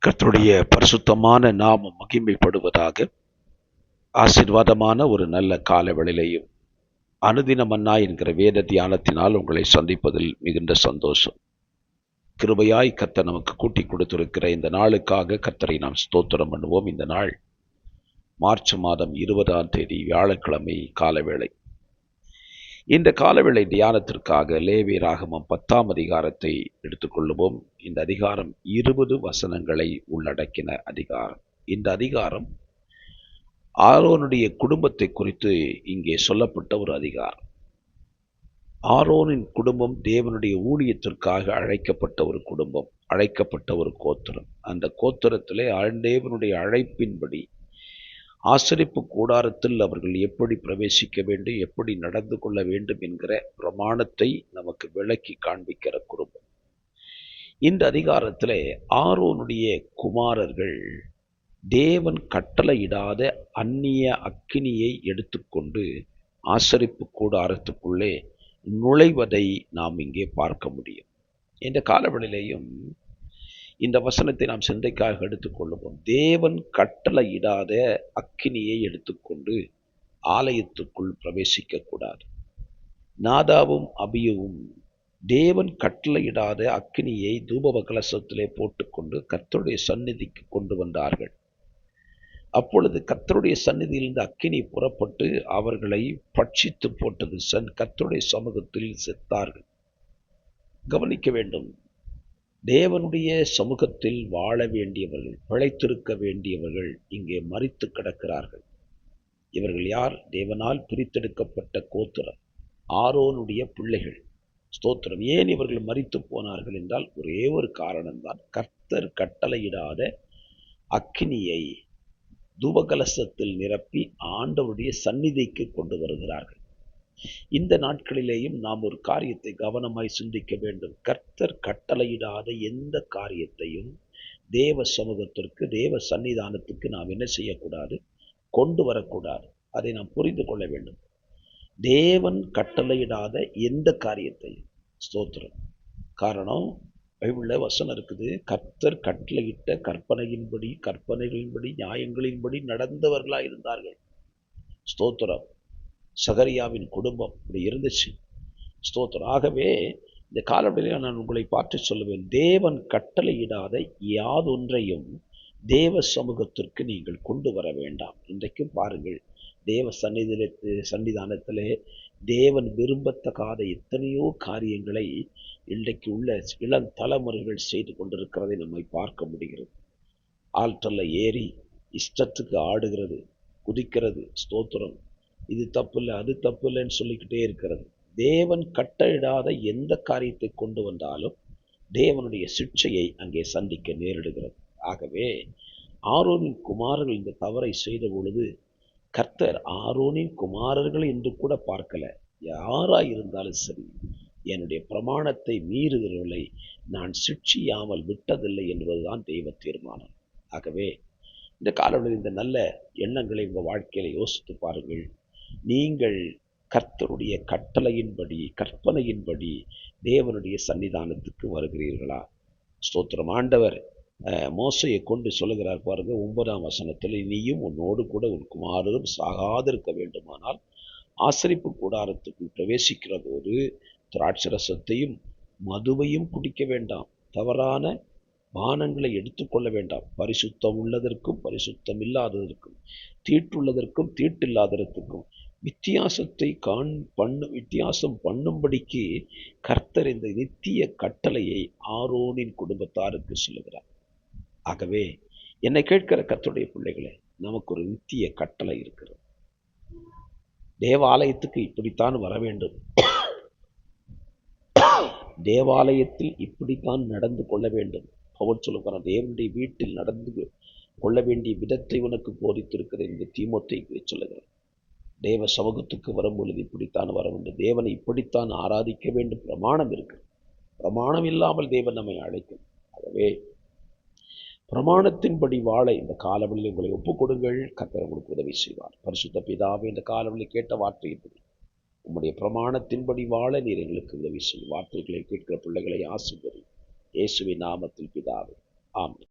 கர்த்தருடைய பரிசுத்தமான நாமம் மகிமைப்படுவதாக. ஆசீர்வாதமான ஒரு நல்ல கால வேளையிலையும் அனுதின மன்னா என்கிற வேத தியானத்தினால் உங்களை சந்திப்பதில் மிகுந்த சந்தோஷம். கிருபையாய் கர்த்தர் நமக்கு கூட்டி கொடுத்திருக்கிற இந்த நாளுக்காக கர்த்தரை நாம் ஸ்தோத்திரம் பண்ணுவோம். இந்த நாள் மார்ச் மாதம் 20ஆம் தேதி வியாழக்கிழமை காலவேளை. இந்த காலவேளை தியானத்திற்காக லேவியராகமம் 10ஆம் அதிகாரத்தை எடுத்துக்கொள்ளுவோம். இந்த அதிகாரம் 20 வசனங்களை உள்ளடக்கின அதிகாரம். இந்த அதிகாரம் ஆரோனுடைய குடும்பத்தை குறித்து இங்கே சொல்லப்பட்ட ஒரு அதிகாரம். ஆரோனின் குடும்பம் தேவனுடைய ஊழியத்திற்காக அழைக்கப்பட்ட ஒரு குடும்பம், அழைக்கப்பட்ட ஒரு கோத்திரம். அந்த கோத்திரத்திலே தேவனுடைய அழைப்பின்படி ஆசரிப்பு கூடாரத்தில் அவர்கள் எப்படி பிரவேசிக்க வேண்டும், எப்படி நடந்து கொள்ள வேண்டும் என்கிற பிரமாணத்தை நமக்கு விளக்கி காண்பிக்கிற குடும்பம். இந்த அதிகாரத்திலே ஆரோனுடைய குமாரர்கள் தேவன் கட்டளையிடாத அந்நிய அக்கினியை எடுத்துக்கொண்டு ஆசரிப்பு கூடாரத்துக்குள்ளே நுழைவதை நாம் இங்கே பார்க்க முடியும். இந்த காலவெளியிலேயும் இந்த வசனத்தை நாம் சிந்தைக்காக எடுத்துக்கொள்ளுவோம். தேவன் கட்டளையிடாத அக்கினியை எடுத்துக்கொண்டு ஆலயத்துக்குள் பிரவேசிக்க கூடாது. நாதாவும் அபியுவும் தேவன் கட்டளையிடாத அக்கினியை தூப கலசத்திலே போட்டுக்கொண்டு கர்த்தருடைய சந்நிதிக்கு கொண்டு வந்தார்கள். அப்பொழுது கர்த்தருடைய சந்நிதியிலிருந்து அக்கினி புறப்பட்டு அவர்களை பட்சித்து போட்டது. கர்த்தருடைய சமூகத்தில் செத்தார்கள். கவனிக்க வேண்டும், தேவனுடைய சமூகத்தில் வாழ வேண்டியவர்கள், பிழைத்திருக்க வேண்டியவர்கள் இங்கே மரித்து கிடக்கிறார்கள். இவர்கள் யார்? தேவனால் பிரித்தெடுக்கப்பட்ட கோத்திரம், ஆரோனுடைய பிள்ளைகள். ஸ்தோத்திரம். ஏன் இவர்கள் மரித்து போனார்கள் என்றால் ஒரே ஒரு காரணம்தான். கர்த்தர் கட்டளையிடாத அக்கினியை தூபகலசத்தில் நிரப்பி ஆண்டவருடைய சந்நிதிக்கு கொண்டு வருகிறார்கள். இந்த நாட்களிலேயும் நாம் ஒரு காரியத்தை கவனமாய் சிந்திக்க வேண்டும். கர்த்தர் கட்டளையிடாத எந்த காரியத்தையும் தேவ சமூகத்திற்கு, தேவ சன்னிதானத்துக்கு நாம் என்ன செய்யக்கூடாது? கொண்டு வரக்கூடாது. அதை நாம் புரிந்து கொள்ள வேண்டும். தேவன் கட்டளையிடாத எந்த காரியத்தையும், ஸ்தோத்திரம். காரணம், பைபிளில் வசனம் இருக்குது, கர்த்தர் கட்டளையிட்ட கற்பனைகளின்படி நியாயங்களின்படி நடந்தவர்களாக இருந்தார்கள். ஸ்தோத்திரம். சகரியாவின் குடும்பம் இப்படி இருந்துச்சு. ஸ்தோத்திரம். ஆகவே இந்த காலவெளியில் நான் உங்களை பார்த்து சொல்லுவேன், தேவன் கட்டளையிடாத யாதொன்றையும் தேவ சமூகத்திற்கு நீங்கள் கொண்டு வர வேண்டாம். இன்றைக்கும் பாருங்கள், தேவ சன்னிதானத்திலே தேவன் விரும்பத்தகாத எத்தனையோ காரியங்களை இன்றைக்கு உள்ள இளம் தலைமுறைகள் செய்து கொண்டிருக்கிறதை நம்மை பார்க்க முடிகிறது. ஆல்டர்ல ஏறி இஷ்டத்துக்கு ஆடுகிறது, குதிக்கிறது. ஸ்தோத்திரம். இது தப்பு இல்லை, அது தப்பு இல்லைன்னு சொல்லிக்கிட்டே இருக்கிறது. தேவன் கட்டளையிடாத எந்த காரியத்தை கொண்டு வந்தாலும் தேவனுடைய சிட்சையை அங்கே சந்திக்க நேரிடுகிறது. ஆகவே ஆரோனின் குமாரர்கள் இந்த தவறை செய்த பொழுது கர்த்தர் ஆரோனின் குமாரர்கள் என்று கூட பார்க்கல. யாராயிருந்தாலும் சரி, என்னுடைய பிரமாணத்தை மீறுகிறவர்களை நான் சிட்சியாமல் விட்டதில்லை என்பதுதான் தெய்வ தீர்மானம். ஆகவே இந்த காலவெளியில் இந்த நல்ல எண்ணங்களை உங்கள் வாழ்க்கையில யோசித்து பாருங்கள். நீங்கள் கர்த்தருடைய கட்டளையின்படி, கற்பனையின்படி தேவனுடைய சன்னிதானத்துக்கு வருகிறீர்களா? ஸ்தோத்திரம். ஆண்டவர் மோசையை கொண்டு சொல்லுகிறார் பாருங்க, 9ஆம் வசனத்தில், நீயும் உன்னோடு கூட உன் குமாரரும் சாகாதிருக்க வேண்டுமானால் ஆசரிப்பு கூடாரத்துக்குள் பிரவேசிக்கிற போது திராட்சரசத்தையும் மதுவையும் குடிக்க வேண்டாம், தவறான பானங்களை எடுத்துக்கொள்ள வேண்டாம். பரிசுத்தம் உள்ளதற்கும் பரிசுத்தம் இல்லாததற்கும், தீட்டுள்ளதற்கும் தீட்டில்லாததற்கும் வித்தியாசம் பண்ணும்படிக்கு கர்த்தர் இந்த நித்திய கட்டளையை ஆரோனின் குடும்பத்தாருக்கு சொல்லுகிறார். ஆகவே என்னை கேட்கிற கர்த்தருடைய பிள்ளைகளே, நமக்கு ஒரு நித்திய கட்டளை இருக்கிறது. தேவாலயத்துக்கு இப்படித்தான் வர வேண்டும், தேவாலயத்தில் இப்படித்தான் நடந்து கொள்ள வேண்டும். பவுல் சொல்லுகிறார், தேவனுடைய வீட்டில் நடந்து கொள்ள வேண்டிய விதத்தை உனக்கு போதித்திருக்கிற இந்த தீமோத்தேயுவை சொல்லுகிறார். தேவ சமூகத்துக்கு வரும்பொழுது இப்படித்தான் வர வேண்டும், தேவனை இப்படித்தான் ஆராதிக்க வேண்டும். பிரமாணம் இருக்கு. பிரமாணம் இல்லாமல் தேவன் நம்மை அழைக்கும். ஆகவே பிரமாணத்தின்படி வாழ இந்த காலவெளியில் உங்களை ஒப்புக் கொடுங்கள். கர்த்தர் உங்களுக்கு உதவி செய்வார். பரிசுத்த பிதாவே, இந்த காலவெளியில் கேட்ட வார்த்தையின்படி உம்முடைய பிரமாணத்தின்படி வாழ நீர் எங்களுக்கு உதவி செய்யும். வார்த்தைகளை கேட்கிற பிள்ளைகளை ஆசீர்வதி. இயேசுவின் நாமத்தில் பிதாவே, ஆமென்.